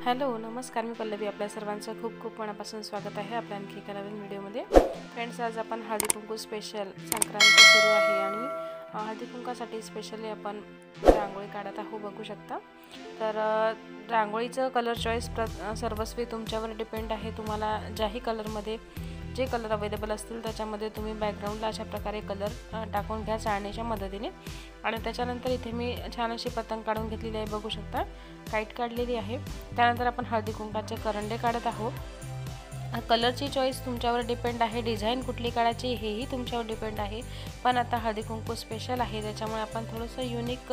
Hello नमस्कार, मी पल्लवी. आपल्या सर्वांचं खूप खूप मनापासून स्वागत आहे आपल्या आणखी एका नवीन व्हिडिओमध्ये. फ्रेंड्स, आज आपण हळदी कुंकू स्पेशल संक्रांत सुरू आहे आणि हळदी कुंकासाठी स्पेशली आपण रांगोळी काढत आहोत. बघू शकता. तर रांगोळीचं कलर चॉईस सर्वस्वी तुमच्यावर डिपेंड आहे. तुम्हाला ज्याही कलरमध्ये जे कलर अवेलेबल असतील त्याच्यामध्ये तुम्ही बॅकग्राऊंडला अशा प्रकारे कलर टाकून घ्या चाळणीच्या मदतीने. आणि त्याच्यानंतर इथे मी छान अशी पतंग काढून घेतलेली आहे. बघू शकता, काईट काढलेली आहे. त्यानंतर आपण हळदी कुंकाचे करंडे काढत आहोत. कलरची चॉईस तुमच्यावर डिपेंड आहे. डिझाईन कुठली काढायची हेही तुमच्यावर डिपेंड आहे. पण आता हळदी कुंकू स्पेशल आहे, त्याच्यामुळे आपण थोडंसं युनिक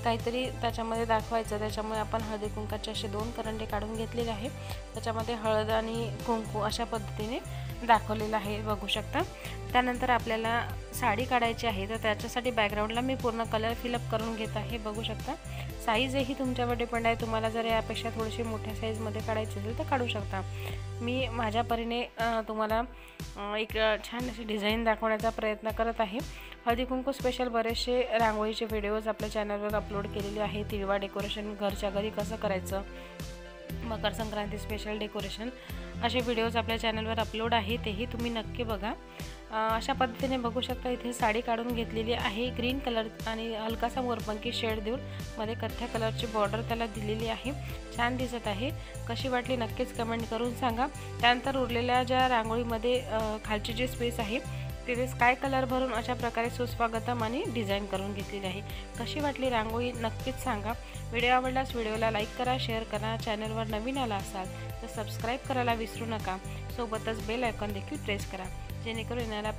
काहीतरी त्याच्यामध्ये दाखवायचं. त्याच्यामुळे आपण हळदी कुंकाचे असे 2 करंडे काढून घेतलेले आहे. त्याच्यामध्ये हळद आणि कुंकू अशा पद्धतीने दाखवलेलं आहे. बघू शकता. त्यानंतर आपल्याला साडी काढायची आहे, तर त्याच्यासाठी बॅकग्राऊंडला मी पूर्ण कलर फिलअप करून घेत आहे. बघू शकता. साईजही तुमच्यावर डिपेंड आहे. तुम्हाला जर यापेक्षा थोडीशी मोठ्या साईजमध्ये काढायची असेल तर काढू शकता. मी माझ्या परीने तुम्हाला एक छान अशी डिझाईन दाखवण्याचा प्रयत्न करत आहे. हळदी कुंकू स्पेशल बरेचसे रांगोळीचे व्हिडिओज आपल्या चॅनलवर अपलोड केलेले आहे. तिळवा डेकोरेशन घरच्या घरी कसं करायचं, मकर संक्रांती स्पेशल डेकोरेशन, असे व्हिडिओज आपल्या चॅनलवर अपलोड आहे, तेही तुम्ही नक्की बघा. अशा पद्धतीने बघू शकता. इथे साडी काढून घेतलेली आहे. ग्रीन कलर आणि हलकासा मोरपंखी शेड देऊन मध्ये कथ्या कलरची बॉर्डर त्याला दिलेली आहे. छान दिसत आहे. कशी वाटली नक्कीच कमेंट करून सांगा. त्यानंतर उरलेल्या ज्या रांगोळीमध्ये खालची जी स्पेस आहे तिथे स्काय कलर भरून अशा प्रकारे सुस्वागतम आणि डिझाईन करून घेतलेली आहे. कशी वाटली रांगोळी नक्कीच सांगा. व्हिडिओ आवडल्यास व्हिडिओला लाईक करा, शेअर करा. चॅनलवर नवीन आला असाल तर सबस्क्राईब करायला विसरू नका. सोबतच बेल आयकॉन देखील प्रेस करा, जेणेकरून येणारा